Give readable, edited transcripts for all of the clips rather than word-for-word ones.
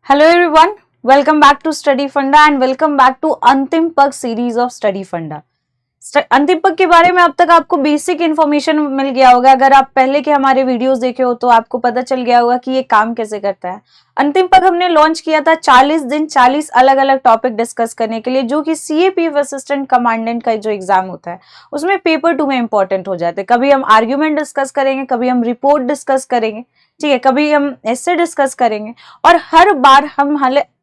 Hello everyone, welcome back to Study Funda and welcome back to अंतिम पग series of study फंडा। अंतिम पग के बारे में अब तक आपको बेसिक इन्फॉर्मेशन मिल गया होगा। अगर आप पहले के हमारे वीडियोस देखे हो तो आपको पता चल गया होगा कि ये काम कैसे करता है। अंतिम पग हमने लॉन्च किया था 40 दिन 40 अलग अलग टॉपिक डिस्कस करने के लिए, जो कि सीएपीएफ असिस्टेंट कमांडेंट का जो एग्जाम होता है उसमें पेपर 2 में इंपॉर्टेंट हो जाते हैं। कभी हम आर्ग्यूमेंट डिस्कस करेंगे, कभी हम रिपोर्ट डिस्कस करेंगे, ठीक है, कभी हम ऐसे डिस्कस करेंगे और हर बार हम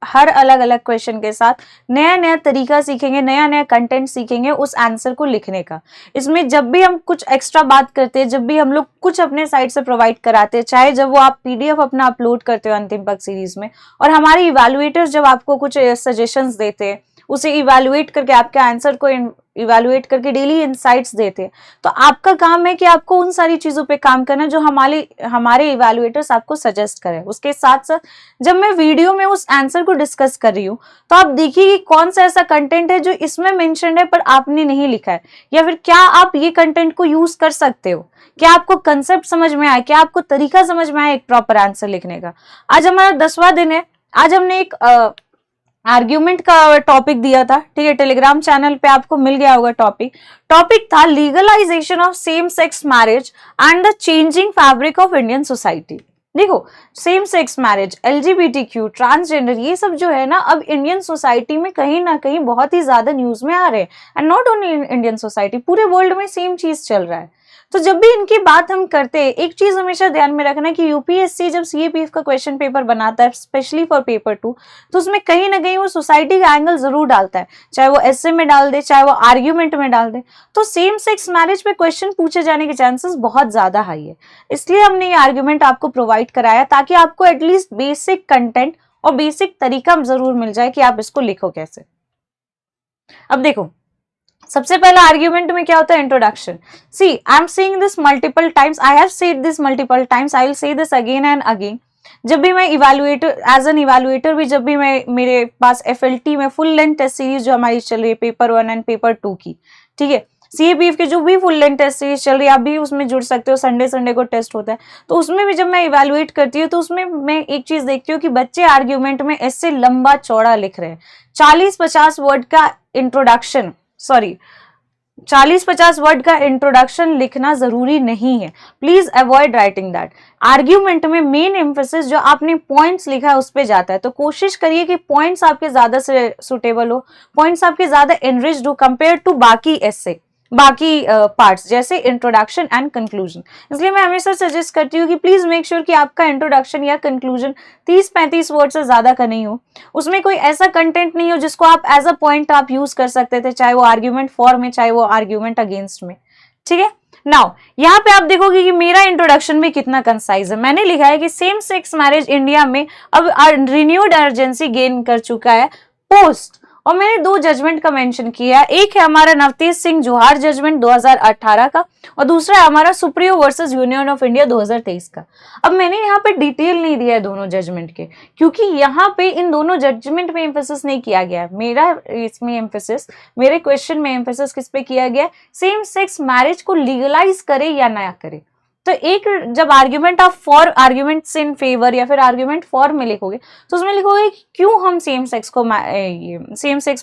हर अलग अलग क्वेश्चन के साथ नया नया तरीका सीखेंगे, नया नया कंटेंट सीखेंगे उस आंसर को लिखने का। इसमें जब भी हम कुछ एक्स्ट्रा बात करते हैं, जब भी हम लोग कुछ अपने साइड से प्रोवाइड कराते हैं, चाहे जब वो आप पीडीएफ अपना अपलोड करते हो अंतिम पग सीरीज में, और हमारे इवैल्यूएटर्स जब आपको कुछ सजेशंस देते हैं, उसे इवैल्यूएट करके आपके आंसर को इवैल्यूएट करके डेली इनसाइट्स देते हैं, तो आपका काम है कि आपको उन सारी चीजों पे काम करना जो हमारे इवैल्यूएटर्स आपको सजेस्ट करें। उसके साथ साथ जब मैं वीडियो में उस आंसर को डिस्कस कर रही हूँ तो आप देखिए कि कौन सा ऐसा कंटेंट है जो इसमें मेंशन्ड है पर आपने नहीं लिखा है, या फिर क्या आप ये कंटेंट को यूज कर सकते हो, क्या आपको कंसेप्ट समझ में आया, क्या आपको तरीका समझ में आया एक प्रॉपर आंसर लिखने का। आज हमारा 10वां दिन है। आज हमने एक आर्ग्यूमेंट का टॉपिक दिया था, ठीक है, टेलीग्राम चैनल पे आपको मिल गया होगा। टॉपिक था legalization of same sex marriage and the changing fabric of Indian society. देखो, same sex marriage, LGBTQ, transgender, ये सब जो है ना अब इंडियन सोसाइटी में कहीं ना कहीं बहुत ही ज्यादा न्यूज में आ रहे हैं। And not only Indian society, पूरे वर्ल्ड में सेम चीज चल रहा है। तो जब भी इनकी बात हम करते हैं, एक चीज हमेशा ध्यान में रखना कि यूपीएससी जब सीएपीएफ का क्वेश्चन पेपर बनाता है, स्पेशली फॉर पेपर 2, तो उसमें कहीं ना कहीं वो सोसाइटी का एंगल जरूर डालता है, चाहे वो एसे में डाल दे, चाहे वो आर्ग्यूमेंट में डाल दे। तो सेम सेक्स मैरिज पे क्वेश्चन पूछे जाने के चांसेस बहुत ज्यादा हाई है, इसलिए हमने ये आर्ग्यूमेंट आपको प्रोवाइड कराया ताकि आपको एटलीस्ट बेसिक कंटेंट और बेसिक तरीका जरूर मिल जाए कि आप इसको लिखो कैसे। अब देखो, सबसे पहला आर्ग्यूमेंट में क्या होता है, introduction. See, I am saying this multiple times, I have said this multiple times, I will say this again and again. जब भी मैं इवैल्यूएटर, एज एन इवैल्यूएटर भी, जब भी मेरे पास एफएलटी में फुल लेंथ टेस्ट सीरीज जो हमारी चल रही है पेपर 1 एंड पेपर 2 की, ठीक है, सीएपीएफ के जो भी फुल लेंथ टेस्ट सीरीज चल रही है, आप भी उसमें जुड़ सकते हो, संडे को टेस्ट होता है, तो उसमें भी जब मैं इवैल्यूएट करती हूँ तो उसमें मैं एक चीज देखती हूँ कि बच्चे आर्ग्यूमेंट में ऐसे लंबा चौड़ा लिख रहे हैं। 40-50 वर्ड का इंट्रोडक्शन, 40-50 वर्ड का इंट्रोडक्शन लिखना जरूरी नहीं है। Please avoid writing that. Argument में मेन एम्फेसिस जो आपने पॉइंट्स लिखा है उस पे जाता है, तो कोशिश करिए कि पॉइंट्स आपके ज्यादा से सुटेबल हो, पॉइंट्स आपके ज्यादा एनरिच्ड हो कंपेयर टू बाकी एसे, बाकी पार्ट्स जैसे इंट्रोडक्शन एंड कंक्लूजन। इसलिए मैं हमेशा सजेस्ट करती हूँ कि प्लीज मेक श्योर कि आपका इंट्रोडक्शन या कंक्लूजन 30-35 वर्ड से ज्यादा का नहीं हो, उसमें कोई ऐसा कंटेंट नहीं हो जिसको आप एज अ पॉइंट आप यूज कर सकते थे, चाहे वो आर्ग्यूमेंट फॉर में, चाहे वो आर्ग्यूमेंट अगेंस्ट में, ठीक है। नाउ यहाँ पे आप देखोगे कि मेरा इंट्रोडक्शन भी कितना कंसाइज है। मैंने लिखा है कि सेम सेक्स मैरिज इंडिया में अब रिन्यूड अर्जेंसी गेन कर चुका है पोस्ट, और मैंने 2 जजमेंट का मेंशन किया है। एक है हमारा नवतेज सिंह जोहार जजमेंट 2018 का, और दूसरा है हमारा Supriyo versus union of India 2023 का। अब मैंने यहाँ पे डिटेल नहीं दिया है दोनों जजमेंट के, क्योंकि यहाँ पे इन दोनों जजमेंट में एम्फेसिस नहीं किया गया है। मेरे क्वेश्चन में एम्फेसिस किस पे किया गया है, सेम सेक्स मैरिज को लीगलाइज करे या ना करे। तो एक जब argument of for, arguments in favour या फिर आर्ग्यूमेंट फॉर में लिखोगे तो उसमें लिखोगे कि क्यों हम सेम सेक्स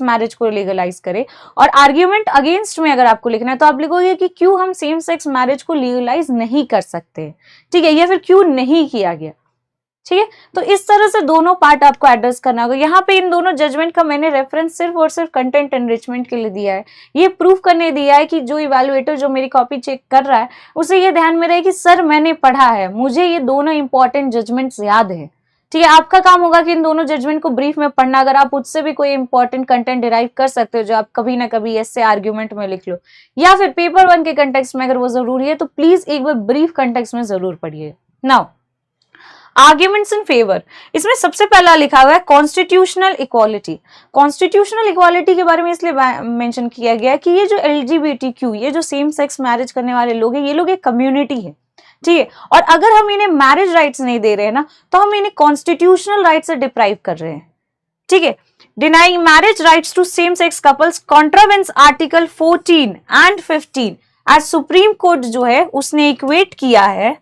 मैरिज को लीगलाइज करें, और आर्ग्यूमेंट अगेंस्ट में अगर आपको लिखना है तो आप लिखोगे कि क्यों हम सेम सेक्स मैरिज को लीगलाइज नहीं कर सकते, ठीक है, या फिर क्यों नहीं किया गया, ठीक है। तो इस तरह से दोनों पार्ट आपको एड्रेस करना होगा। यहाँ पे इन दोनों जजमेंट का मैंने रेफरेंस सिर्फ और सिर्फ कंटेंट एनरिचमेंट के लिए दिया है, ये प्रूफ करने दिया है कि जो इवैल्यूएटर जो मेरी कॉपी चेक कर रहा है उसे ये ध्यान में रहे कि सर मैंने पढ़ा है, मुझे ये दोनों इंपॉर्टेंट जजमेंट्स याद है, ठीक है। आपका काम होगा कि इन दोनों जजमेंट को ब्रीफ में पढ़ना। अगर आप उससे भी कोई इंपॉर्टेंट कंटेंट डिराइव कर सकते हो जो आप कभी ना कभी ऐसे आर्ग्यूमेंट में लिख लो, या फिर पेपर 1 के कंटेक्स्ट में अगर वो जरूरी है, तो प्लीज एक बार ब्रीफ कंटेक्स्ट में जरूर पढ़िए। नाउ आर्ग्यूमेंट्स इन फेवर, इसमें सबसे पहला लिखा हुआ है कॉन्स्टिट्यूशनल इक्वालिटी। कॉन्स्टिट्यूशनल इक्वालिटी के बारे में इसलिए मेंशन किया गया है कि ये जो एलजीबीटीक्यू, ये जो सेम सेक्स मैरिज करने वाले लोग हैं, ये लोग एक कम्युनिटी है, ठीक है, और अगर हम इन्हें मैरिज राइट्स नहीं दे रहे हैं ना, तो हम इन्हें कॉन्स्टिट्यूशनल राइट से डिप्राइव कर रहे हैं, ठीक है। Denying marriage rights to same sex couples contravenes article 14 and 15 as supreme court जो है उसने इक्वेट किया है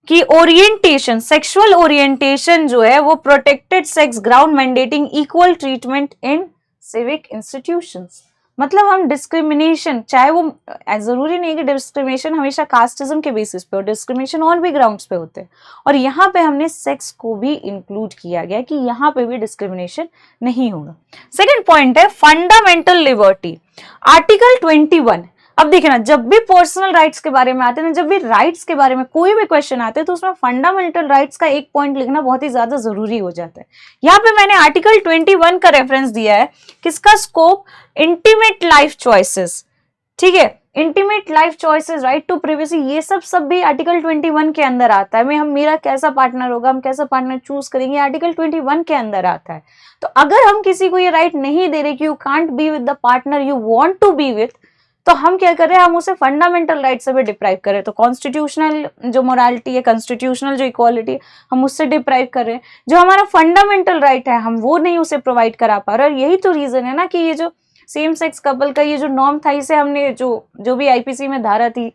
कि ओरिएंटेशन, सेक्सुअल ओरिएंटेशन जो है वो protected sex ground mandating equal treatment इन सिविक इंस्टीट्यूशंस। मतलब हम डिस्क्रिमिनेशन, चाहे वो जरूरी नहीं कि डिस्क्रिमिनेशन हमेशा कास्टिज्म के बेसिस पे हो, डिस्क्रिमिनेशन और भी ग्राउंड्स पे होते हैं, और यहाँ पे हमने सेक्स को भी इंक्लूड किया गया कि यहाँ पे भी डिस्क्रिमिनेशन नहीं होगा। सेकंड पॉइंट है फंडामेंटल लिबर्टी, आर्टिकल 21। अब देखिए ना, जब भी पर्सनल राइट्स के बारे में आते हैं ना, जब भी राइट्स के बारे में कोई भी क्वेश्चन आते हैं तो उसमें फंडामेंटल राइट्स का एक पॉइंट लिखना बहुत ही ज्यादा जरूरी हो जाता है। यहाँ पे मैंने आर्टिकल 21 का रेफरेंस दिया है, किसका स्कोप, इंटीमेट लाइफ चॉइसेस, ठीक है, intimate life choices, right to privacy, ये सब भी आर्टिकल 21 के अंदर आता है। हम मेरा कैसा पार्टनर होगा, हम कैसा पार्टनर चूज करेंगे, आर्टिकल 21 के अंदर आता है। तो अगर हम किसी को ये राइट नहीं दे रहे कि you can't be with the partner you want to be with, तो हम क्या कर रहे हैं, हम उसे फंडामेंटल राइट से भी डिप्राइव कर रहे हैं। तो कॉन्स्टिट्यूशनल जो मोरालिटी है, कॉन्स्टिट्यूशनल जो इक्वालिटी है, हम उससे डिप्राइव कर रहे हैं। जो हमारा फंडामेंटल राइट है हम वो नहीं उसे प्रोवाइड करा पा रहे। और यही तो रीजन है ना कि ये जो सेम सेक्स कपल का ये जो नॉर्म था, इसे हमने जो भी आईपीसी में धारा थी,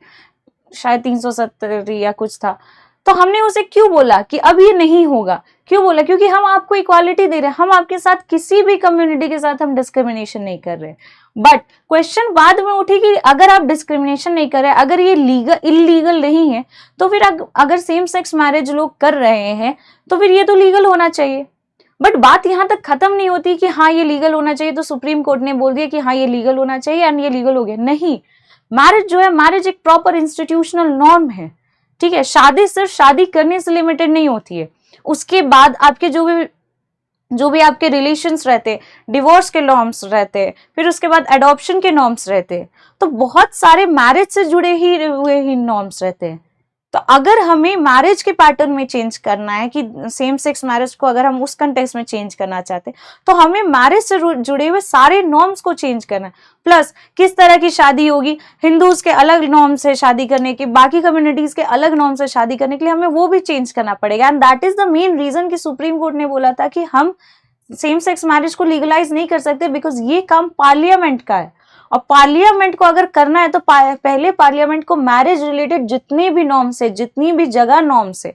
शायद 370 या कुछ था, तो हमने उसे क्यों बोला कि अब ये नहीं होगा, क्यों बोला, क्योंकि हम आपको इक्वालिटी दे रहे हैं, हम आपके साथ किसी भी कम्युनिटी के साथ हम डिस्क्रिमिनेशन नहीं कर रहे। बट क्वेश्चन बाद में उठी कि अगर आप डिस्क्रिमिनेशन नहीं कर रहे, अगर ये इलीगल नहीं है, तो फिर अगर सेम सेक्स मैरिज लोग कर रहे हैं तो फिर ये तो लीगल होना चाहिए। बट बात यहाँ तक खत्म नहीं होती कि हाँ ये लीगल होना चाहिए, तो सुप्रीम कोर्ट ने बोल दिया कि हाँ ये लीगल होना चाहिए एंड ये लीगल हो गया। नहीं, मैरिज जो है, मैरिज एक प्रॉपर इंस्टीट्यूशनल नॉर्म है, ठीक है। शादी सिर्फ शादी करने से लिमिटेड नहीं होती है, उसके बाद आपके जो भी आपके रिलेशंस रहते, डिवोर्स के नॉर्म्स रहते, फिर उसके बाद एडॉप्शन के नॉर्म्स रहते, तो बहुत सारे मैरिज से जुड़े हुए नॉर्म्स रहते हैं। तो अगर हमें मैरिज के पैटर्न में चेंज करना है कि सेम सेक्स मैरिज को अगर हम उस कंटेक्स्ट में चेंज करना चाहते हैं, तो हमें मैरिज से जुड़े हुए सारे नॉर्म्स को चेंज करना है। प्लस किस तरह की शादी होगी, हिंदूज के अलग नॉर्म्स है शादी करने के, बाकी कम्युनिटीज के अलग नॉर्म्स है शादी करने के लिए, हमें वो भी चेंज करना पड़ेगा। And that is the main reason कि सुप्रीम कोर्ट ने बोला था कि हम सेम सेक्स मैरिज को लीगलाइज नहीं कर सकते, बिकॉज ये काम पार्लियामेंट का है। और पार्लियामेंट को अगर करना है तो पहले पार्लियामेंट को मैरिज रिलेटेड जितने भी नॉर्म्स है, जितनी भी जगह नॉर्म्स है,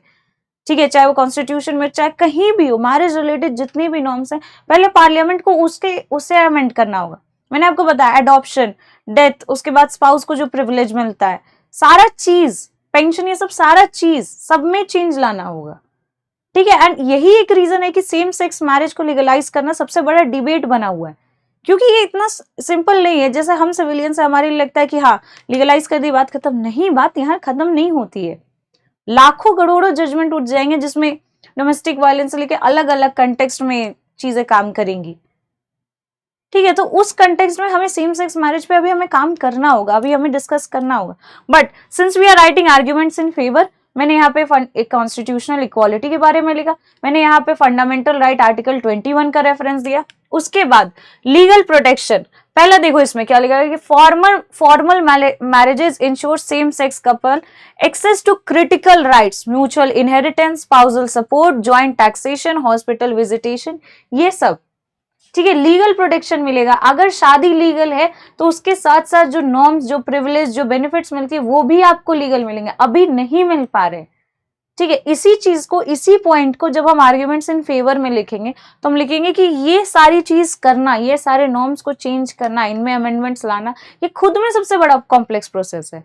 ठीक है, चाहे वो कॉन्स्टिट्यूशन में चाहे कहीं भी हो, मैरिज रिलेटेड जितनी भी नॉर्म्स है, पहले पार्लियामेंट को उससे अमेंड करना होगा। मैंने आपको बताया एडॉप्शन, डेथ, उसके बाद स्पाउस को जो प्रिविलेज मिलता है, सारा चीज, पेंशन, ये सब सारा चीज, सब में चेंज लाना होगा, ठीक है। एंड यही एक रीजन है कि सेम सेक्स मैरिज को लीगलाइज करना सबसे बड़ा डिबेट बना हुआ है, क्योंकि ये इतना सिंपल नहीं है जैसे हम सिविलियन से हमारे लिए लगता है कि हाँ लीगलाइज कर दी बात खत्म। नहीं, बात यहाँ खत्म नहीं होती है, लाखों करोड़ों जजमेंट उठ जाएंगे जिसमें डोमेस्टिक वायलेंस से लेकर अलग अलग कंटेक्स्ट में चीजें काम करेंगी, ठीक है। तो उस कंटेक्स्ट में हमें सेम सेक्स मैरिज पे अभी हमें काम करना होगा, अभी हमें डिस्कस करना होगा। But since we are writing arguments in favour, मैंने यहाँ पे एक कॉन्स्टिट्यूशनल इक्वालिटी के बारे में लिखा, मैंने यहाँ पे फंडामेंटल राइट आर्टिकल 21 का रेफरेंस दिया। उसके बाद लीगल प्रोटेक्शन, पहला देखो इसमें क्या लिखा है कि formal marriages ensure same sex couple access to critical rights, mutual inheritance, spousal support, joint taxation, hospital visitation, ये सब, ठीक है, लीगल प्रोटेक्शन मिलेगा। अगर शादी लीगल है तो उसके साथ साथ जो नॉर्म्स, जो प्रिविलेज, जो बेनिफिट्स मिलती है वो भी आपको लीगल मिलेंगे, अभी नहीं मिल पा रहे, ठीक है। इसी चीज को, इसी पॉइंट को जब हम आर्ग्यूमेंट्स इन फेवर में लिखेंगे तो हम लिखेंगे कि ये सारी चीज करना, ये सारे नॉर्म्स को चेंज करना, इनमें अमेंडमेंट्स लाना, ये खुद में सबसे बड़ा कॉम्प्लेक्स प्रोसेस है।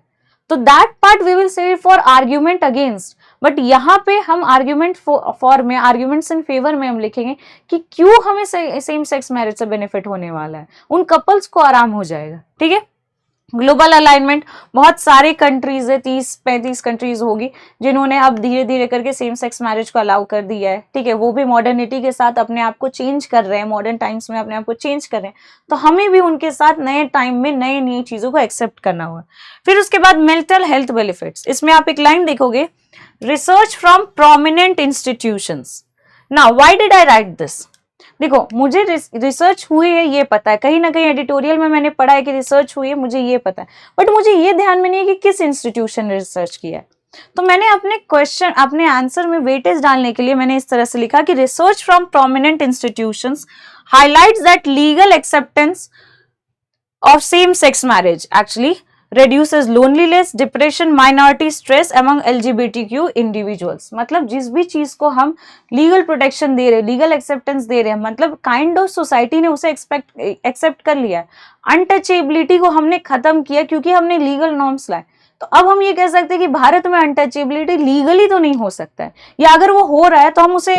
तो that part we will say for argument against, but यहाँ पे हम आर्ग्यूमेंट फॉर में, आर्ग्यूमेंट्स इन फेवर में हम लिखेंगे कि क्यों हमें सेम सेक्स मैरिज से बेनिफिट होने वाला है, उन कपल्स को आराम हो जाएगा, ठीक है। ग्लोबल अलाइनमेंट, बहुत सारे कंट्रीज है, 30-35 कंट्रीज होगी जिन्होंने अब धीरे धीरे करके सेम सेक्स मैरिज को अलाउ कर दिया है, ठीक है। वो भी मॉडर्निटी के साथ अपने आप को चेंज कर रहे हैं, मॉडर्न टाइम्स में अपने आप को चेंज कर रहे हैं, तो हमें भी उनके साथ नए टाइम में नई नई चीजों को एक्सेप्ट करना होगा। फिर उसके बाद मेंटल हेल्थ बेनिफिट्स, इसमें आप एक लाइन देखोगे, research from prominent institutions. Now why did I right this? देखो, मुझे रिसर्च हुई है ये पता है, कहीं ना कहीं एडिटोरियल में मैंने पढ़ा है कि रिसर्च हुई है, मुझे ये पता है, बट मुझे ये ध्यान में नहीं है कि किस इंस्टीट्यूशन ने रिसर्च किया है। तो मैंने अपने क्वेश्चन, अपने आंसर में वेटेज डालने के लिए मैंने इस तरह से लिखा कि research from prominent institutions highlights that legal acceptance of same sex marriage actually reduces loneliness, depression, minority stress among LGBTQ individuals। मतलब जिस भी चीज को हम लीगल प्रोटेक्शन दे रहे हैं, लीगल एक्सेप्टेंस दे रहे हैं, मतलब काइंड ऑफ सोसाइटी ने उसे एक्सेप्ट कर लिया। अनटचेबिलिटी को हमने खत्म किया क्योंकि हमने लीगल नॉर्म्स लाए। तो अब हम ये कह सकते हैं कि भारत में अनटचेबिलिटी लीगली तो नहीं हो सकता है, या अगर वो हो रहा है तो हम उसे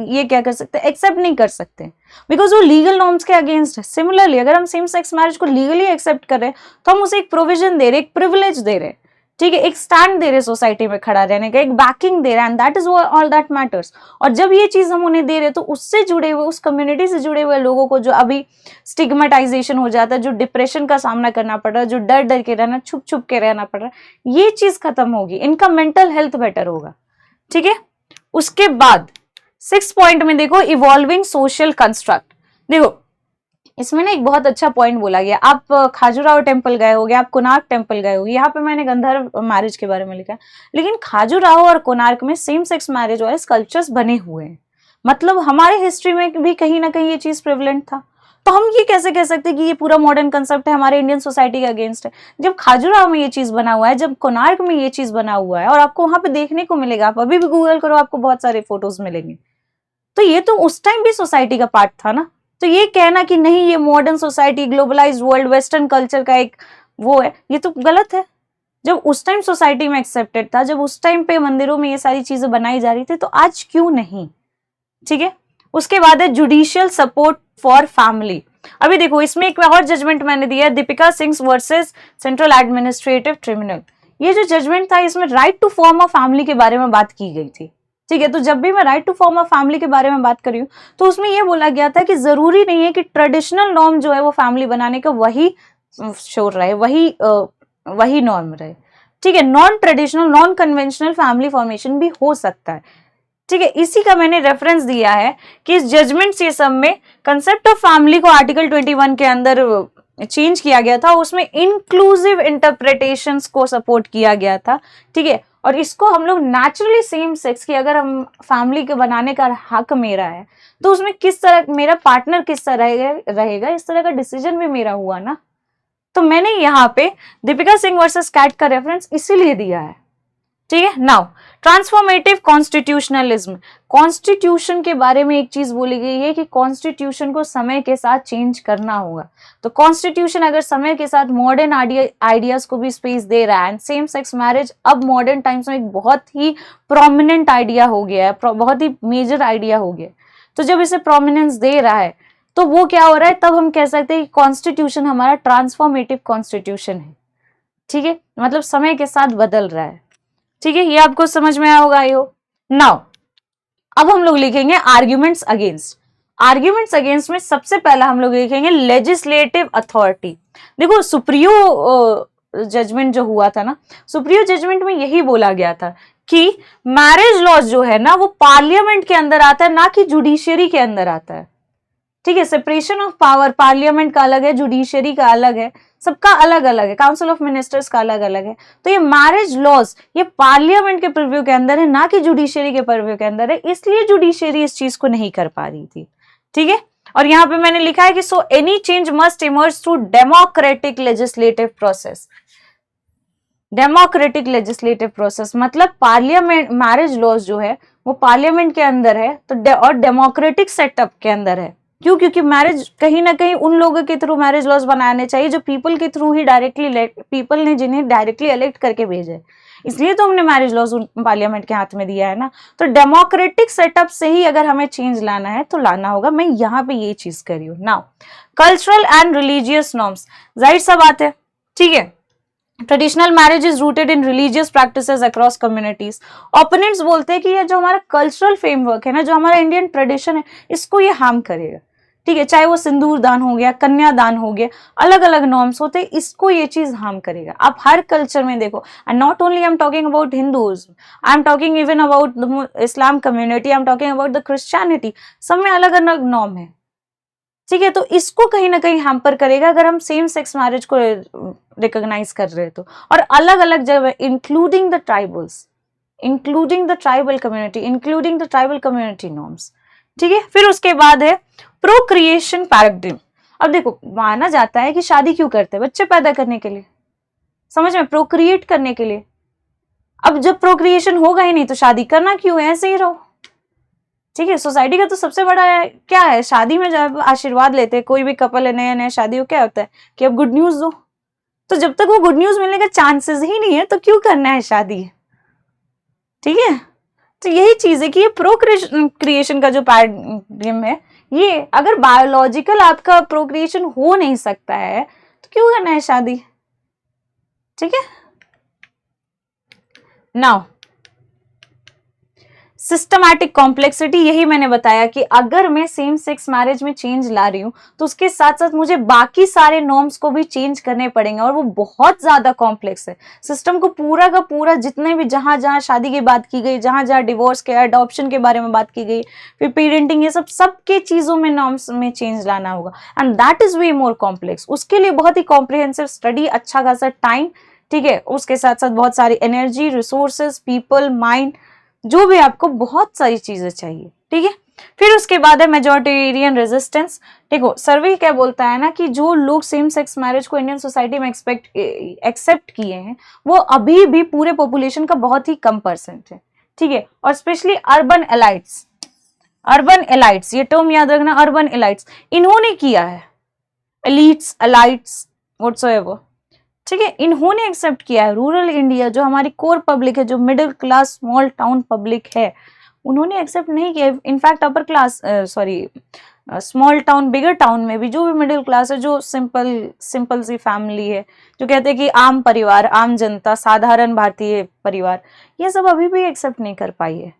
ये क्या कर सकते हैं, एक्सेप्ट नहीं कर सकते, बिकॉज वो लीगल नॉर्म्स के अगेंस्ट है। सिमिलरली अगर हम सेम सेक्स मैरिज को लीगली एक्सेप्ट कर रहे हैं तो हम उसे एक प्रोविजन दे रहे हैं, एक प्रिविलेज दे रहे हैं, ठीक है, एक स्टैंड दे रहे हैं सोसाइटी में खड़ा रहने का, एक बैकिंग दे रहे हैं, and that is all that matters. और जब ये चीज हम उन्हें दे रहे हैं तो उससे जुड़े हुए, उस कम्युनिटी से जुड़े हुए लोगों को जो अभी स्टिग्मेटाइजेशन हो जाता है, जो डिप्रेशन का सामना करना पड़ रहा है, जो डर डर के रहना, छुप छुप के रहना पड़ रहा है, ये चीज खत्म होगी, इनका मेंटल हेल्थ बेटर होगा, ठीक है। उसके बाद 6 पॉइंट में देखो, इवॉल्विंग सोशल कंस्ट्रक्ट। देखो इसमें ना एक बहुत अच्छा पॉइंट बोला गया। आप खाजुराहो टेम्पल गए होगे, आप कोणार्क टेम्पल गए होगे, यहाँ पे मैंने गंधर्व मैरिज के बारे में लिखा है, लेकिन खाजुराहो और कोणार्क में सेम सेक्स मैरिज वाले स्कल्पचर्स बने हुए हैं। मतलब हमारे हिस्ट्री में भी कहीं ना कहीं ये चीज प्रेवलेंट था। तो हम ये कैसे कह सकते हैं कि ये पूरा मॉडर्न कंसेप्ट है, हमारे इंडियन सोसाइटी के अगेंस्ट है, जब खाजुराहो में ये चीज बना हुआ है, जब कोणार्क में ये चीज बना हुआ है, और आपको वहां पे देखने को मिलेगा, आप अभी भी गूगल करो आपको बहुत सारे फोटोज मिलेंगे। तो ये तो उस टाइम भी सोसाइटी का पार्ट था ना। तो ये कहना कि नहीं ये modern society, globalised world, western culture का एक वो है, ये तो गलत है। जब उस टाइम सोसाइटी में एक्सेप्टेड था, जब उस टाइम पे मंदिरों में ये सारी चीजें बनाई जा रही थी, तो आज क्यों नहीं, ठीक है। उसके बाद है जुडिशियल सपोर्ट फॉर फैमिली। अभी देखो इसमें एक और जजमेंट मैंने दिया है, Deepika Singh versus central administrative tribunal. ये जो जजमेंट था इसमें right to form a family के बारे में बात की गई थी, ठीक है। तो जब भी मैं right to form a family के बारे में बात कर रही हूँ तो उसमें यह बोला गया था कि जरूरी नहीं है कि ट्रेडिशनल नॉर्म जो है वो फैमिली बनाने का वही श्योर रहे, वही नॉर्म रहे, ठीक है। Non traditional, non conventional family formation भी हो सकता है, ठीक है। इसी का मैंने रेफरेंस दिया है कि इस जजमेंट से सब में कंसेप्ट ऑफ फैमिली को आर्टिकल 21 के अंदर चेंज किया गया था, उसमें इंक्लूसिव इंटरप्रिटेशंस को सपोर्ट किया गया था, ठीक है। और इसको हम लोग नेचुरली सेम सेक्स की अगर हम फैमिली के बनाने का हक मेरा है तो उसमें किस तरह मेरा पार्टनर किस तरह रहेगा, इस तरह का डिसीजन भी मेरा हुआ ना। तो मैंने यहाँ पे दीपिका सिंह वर्सेस कैट का रेफरेंस इसीलिए दिया है, ठीक है। Now transformative constitutionalism. कॉन्स्टिट्यूशन के बारे में एक चीज बोली गई है कि कॉन्स्टिट्यूशन को समय के साथ चेंज करना होगा। तो कॉन्स्टिट्यूशन अगर समय के साथ मॉडर्न आइडियाज को भी स्पेस दे रहा है, एंड सेम सेक्स मैरिज अब मॉडर्न टाइम्स में एक बहुत ही प्रोमिनेंट आइडिया हो गया है, बहुत ही मेजर आइडिया हो गया। तो जब इसे प्रोमिनेंस दे रहा है तो वो क्या हो रहा है, तब हम कह सकते हैं कि कॉन्स्टिट्यूशन हमारा ट्रांसफॉर्मेटिव कॉन्स्टिट्यूशन है, ठीक है। मतलब समय के साथ बदल रहा है, ठीक है। ये आपको समझ में आया होगा आई होप। नाउ अब हम लोग लिखेंगे आर्ग्यूमेंट्स अगेंस्ट। आर्ग्यूमेंट्स अगेंस्ट में सबसे पहला हम लोग लिखेंगे लेजिस्लेटिव अथॉरिटी। देखो सुप्रियो जजमेंट जो हुआ था ना, सुप्रियो जजमेंट में यही बोला गया था कि मैरिज लॉज जो है ना वो पार्लियामेंट के अंदर आता है, ना कि जुडिशियरी के अंदर आता है, ठीक है। सेपरेशन ऑफ पावर, पार्लियामेंट का अलग है, जुडिशियरी का अलग है, सबका अलग अलग है, काउंसिल ऑफ मिनिस्टर्स का अलग अलग है। तो ये मैरिज लॉज ये पार्लियामेंट के प्रिव्यू के अंदर है, ना कि जुडिशियरी के प्रिव्यू के अंदर है, इसलिए जुडिशियरी इस चीज को नहीं कर पा रही थी, ठीक है। और यहाँ पे मैंने लिखा है कि so any change must emerge through democratic legislative process. Democratic legislative process मतलब पार्लियामेंट, मैरिज लॉज जो है वो पार्लियामेंट के अंदर है तो और डेमोक्रेटिक सेटअप के अंदर है। क्यों? क्योंकि मैरिज कहीं ना कहीं उन लोगों के थ्रू मैरिज लॉज बनाने चाहिए जो पीपल के थ्रू ही डायरेक्टली, पीपल ने जिन्हें डायरेक्टली इलेक्ट करके भेजे, इसलिए तो हमने मैरिज लॉज पार्लियामेंट के हाथ में दिया है ना। तो डेमोक्रेटिक सेटअप से ही अगर हमें चेंज लाना है तो लाना होगा। मैं यहाँ पे ये चीज कर रही हूँ। Now cultural and religious norms, जाहिर सा बात है, ठीक है। Traditional marriage is rooted in religious practices across communities. Opponents बोलते हैं कि ये जो हमारा कल्चरल फ्रेमवर्क है ना, जो हमारा इंडियन ट्रेडिशन है, इसको ये हार्म करेगा, ठीक है। चाहे वो सिंदूर दान हो गया, कन्यादान हो गया, अलग अलग नॉर्म्स होते हैं, इसको ये चीज हार्म करेगा। आप हर कल्चर में देखो, and not only I am talking about Hindus, I am talking even about the Islam community, I am talking about the Christianity, सब में अलग अलग नॉर्म है, ठीक है। तो इसको कहीं ना कहीं हैम्पर करेगा अगर हम सेम सेक्स मैरिज को रिकॉग्नाइज कर रहे तो। और अलग अलग जगह including the tribals, including the tribal community, including the tribal community norms, ठीक है। फिर उसके बाद है प्रोक्रिएशन पैराडिग्म। अब देखो माना जाता है कि शादी क्यों करते हैं, बच्चे पैदा करने के लिए, समझ में, प्रोक्रिएट करने के लिए। अब जब प्रोक्रिएशन होगा ही नहीं तो शादी करना क्यों है, ऐसे ही रहो। ठीक है, सोसाइटी का तो सबसे बड़ा क्या है, शादी में जब आशीर्वाद लेते हैं, कोई भी कपल है नया नया शादी हो, क्या होता है कि अब गुड न्यूज दो। तो जब तक वो गुड न्यूज मिलने का चांसेस ही नहीं है तो क्यों करना है शादी। ठीक है, तो यही चीज है कि ये प्रोक्रिएशन का जो पैराडिग्म है, ये अगर बायोलॉजिकल आपका प्रोक्रिएशन हो नहीं सकता है तो क्यों करना है शादी। ठीक है, नाउ सिस्टमैटिक कॉम्प्लेक्सिटी, यही मैंने बताया कि अगर मैं सेम सेक्स मैरिज में चेंज ला रही हूं तो उसके साथ साथ मुझे बाकी सारे नॉर्म्स को भी चेंज करने पड़ेंगे, और वो बहुत ज्यादा कॉम्प्लेक्स है। सिस्टम को पूरा का पूरा, जितने भी जहां जहां शादी की बात की गई, जहां जहां डिवोर्स के, अडॉप्शन के बारे में बात की गई, फिर पेरेंटिंग, ये सबके चीजों में नॉर्म्स में चेंज लाना होगा, and that is way more complex. उसके लिए बहुत ही कॉम्प्रिहेंसिव स्टडी, अच्छा खासा टाइम, ठीक है, उसके साथ साथ बहुत सारी एनर्जी, रिसोर्सेज, पीपल, माइंड, जो भी आपको बहुत सारी चीजें चाहिए। ठीक है, फिर उसके बाद है मेजॉरिटेरियन रेजिस्टेंस। देखो, सर्वे क्या बोलता है ना कि जो लोग सेम सेक्स मैरिज को इंडियन सोसाइटी में एक्सेप्ट किए हैं वो अभी भी पूरे पॉपुलेशन का बहुत ही कम परसेंट है। ठीक है, और स्पेशली अर्बन एलाइट्स, अर्बन एलाइट्स, ये टर्म याद रखना, अर्बन एलाइट्स, इन्होंने किया है, एलिट्स, एलाइट्स, व्हाटसोएवर। ठीक है, इन्होंने एक्सेप्ट किया है। रूरल इंडिया, जो हमारी कोर पब्लिक है, जो middle class small town public है, उन्होंने एक्सेप्ट नहीं किया। In fact upper class, small town, bigger town में भी जो भी मिडिल क्लास है, जो सिंपल सी फैमिली है, जो कहते हैं कि आम परिवार, आम जनता, साधारण भारतीय परिवार, ये सब अभी भी एक्सेप्ट नहीं कर पाई है।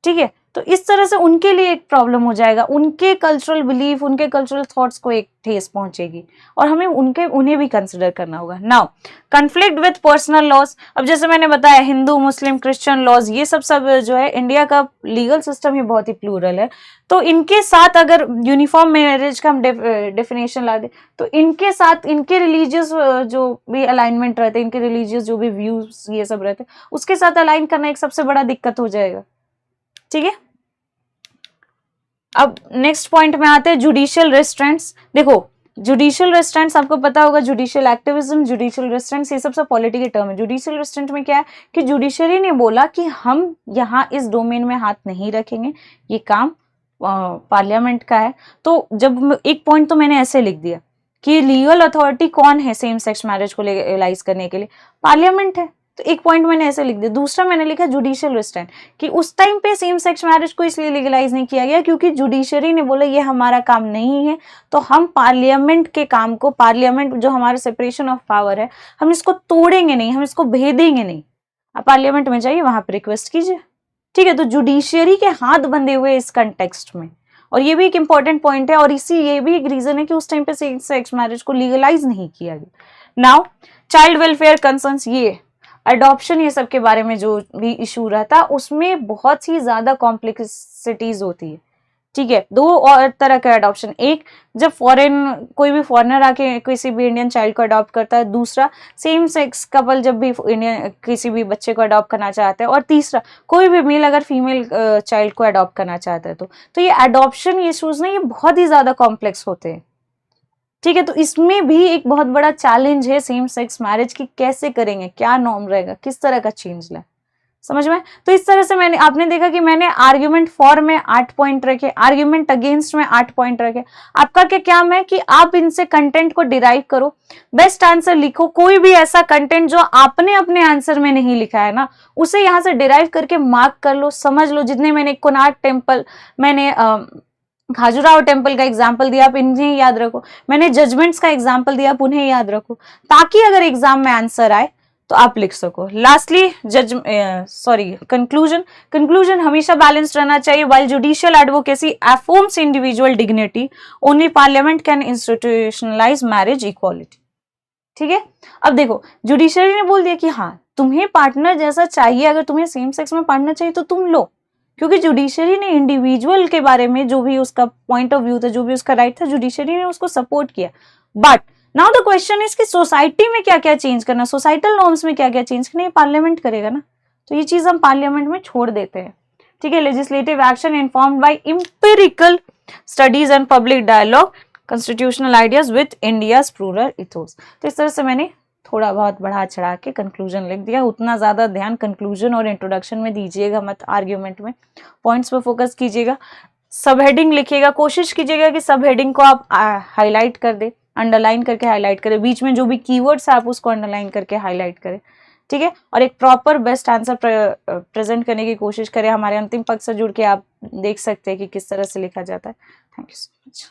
ठीक है, तो इस तरह से उनके लिए एक प्रॉब्लम हो जाएगा, उनके कल्चरल बिलीफ, उनके कल्चरल थॉट्स को एक ठेस पहुंचेगी, और हमें उन्हें भी कंसिडर करना होगा। Now conflict with personal laws, अब जैसे मैंने बताया हिंदू, मुस्लिम, क्रिश्चियन लॉज, ये सब जो है, इंडिया का लीगल सिस्टम ही बहुत ही प्लूरल है, तो इनके साथ अगर यूनिफॉर्म मैरिज का हम डेफिनेशन ला दे तो इनके साथ इनके रिलीजियस जो भी अलाइनमेंट रहते हैं, इनके रिलीजियस जो भी व्यूज ये सब रहते हैं, उसके साथ अलाइन करना एक सबसे बड़ा दिक्कत हो जाएगा। ठीक है, अब नेक्स्ट पॉइंट में आते हैं जुडिशियल रेस्ट्रेंट्स। देखो, जुडिशियल रेस्ट्रेंट्स आपको पता होगा, जुडिशियल एक्टिविज्म, जुडिशियल रेस्ट्रेंट्स, ये सब पॉलिटी के टर्म है। जुडिशियल रेस्ट्रेंट में क्या है कि जुडिशरी ने बोला कि हम यहाँ इस डोमेन में हाथ नहीं रखेंगे, ये काम पार्लियामेंट का है। तो जब एक पॉइंट तो मैंने ऐसे लिख दिया कि लीगल अथॉरिटी कौन है सेम सेक्स मैरिज को लीगलाइज करने के लिए, पार्लियामेंट है, तो एक पॉइंट मैंने ऐसे लिख दिया। दूसरा मैंने लिखा जुडिशियल रेस्ट्रेंट, कि उस टाइम पे सेम सेक्स मैरिज को इसलिए लीगलाइज नहीं किया गया क्योंकि जुडिशरी ने बोला ये हमारा काम नहीं है, तो हम पार्लियामेंट के काम को, पार्लियामेंट जो हमारा सेपरेशन ऑफ पावर है, हम इसको तोड़ेंगे नहीं, हम इसको भेदेंगे नहीं। आप पार्लियामेंट में जाइए, वहां पर रिक्वेस्ट कीजिए। ठीक है, तो जुडिशरी के हाथ बंधे हुए इस कंटेक्स्ट में, और ये भी एक इंपॉर्टेंट पॉइंट है, और ये भी एक रीजन है कि उस टाइम पे सेम सेक्स मैरिज को लीगलाइज नहीं किया गया। नाउ चाइल्ड वेलफेयर कंसर्न्स, ये अडॉप्शन, ये सब के बारे में जो भी इशू रहता है उसमें बहुत ही ज्यादा कॉम्प्लेक्सिटीज होती है। ठीक है, दो और तरह का अडॉप्शन, एक जब कोई भी फॉरेनर आके किसी भी इंडियन चाइल्ड को अडॉप्ट करता है, दूसरा सेम सेक्स कपल जब भी इंडियन किसी भी बच्चे को अडॉप्ट करना चाहता है, और तीसरा कोई भी मेल अगर फीमेल चाइल्ड को अडॉप्ट करना चाहता है तो ये अडॉप्शन इशूज ना, ये बहुत ही ज्यादा कॉम्प्लेक्स होते हैं। ठीक है, तो इसमें भी एक बहुत बड़ा चैलेंज है सेम सेक्स मैरिज की, कैसे करेंगे, क्या नॉर्म रहेगा, किस तरह का चेंज लाए, समझ में। तो इस तरह से आपने देखा कि मैंने आर्ग्यूमेंट फॉर में 8 पॉइंट रखे, आर्ग्यूमेंट अगेंस्ट में 8 पॉइंट रखे। आपका क्या काम है कि आप इनसे कंटेंट को डिराइव करो, बेस्ट आंसर लिखो। कोई भी ऐसा कंटेंट जो आपने अपने आंसर में नहीं लिखा है ना, उसे यहां से डिराइव करके मार्क कर लो, समझ लो। जितने मैंने कोणार्क टेम्पल, मैंने खाजुराहो टेम्पल का एग्जाम्पल दिया, आप इन्हें याद रखो। मैंने जजमेंट्स का एग्जाम्पल दिया, आप उन्हें याद रखो, ताकि अगर एग्जाम में आंसर आए तो आप लिख सको। लास्टली कंक्लूजन हमेशा बैलेंस्ड रहना चाहिए। While judicial advocacy affirms individual dignity, only parliament can institutionalise marriage equality. ठीक है, अब देखो, जुडिशरी ने बोल दिया कि हाँ, तुम्हें पार्टनर जैसा चाहिए, अगर तुम्हें सेम सेक्स में पार्टनर चाहिए तो तुम लो, क्योंकि जुडिशरी ने इंडिविजुअल के बारे में जो भी उसका पॉइंट ऑफ व्यू था, जो भी उसका राइट था, जुडिशरी ने उसको सपोर्ट किया। But now the question is कि सोसाइटी में क्या क्या चेंज करना, सोसाइटल नॉर्म्स में क्या क्या चेंज करना, ये पार्लियामेंट करेगा ना, तो ये चीज हम पार्लियामेंट में छोड़ देते हैं। ठीक है, legislative action informed by empirical studies and public dialogue, constitutional ideas with India's rural ethos. तो इस तरह से मैंने थोड़ा बहुत बढ़ा चढ़ा के कंक्लूजन लिख दिया। उतना ज़्यादा ध्यान कंक्लूजन और इंट्रोडक्शन में दीजिएगा मत, आर्ग्यूमेंट में पॉइंट्स पे फोकस कीजिएगा। सब हेडिंग लिखिएगा, कोशिश कीजिएगा कि सब हेडिंग को आप हाईलाइट कर दे, अंडरलाइन करके हाईलाइट करें, बीच में जो भी कीवर्ड्स है आप उसको अंडरलाइन करके हाईलाइट करें, ठीक है। और एक प्रॉपर बेस्ट आंसर प्रेजेंट करने की कोशिश करें। हमारे अंतिम पक्ष से जुड़ के आप देख सकते हैं कि किस तरह से लिखा जाता है। Thank you so much.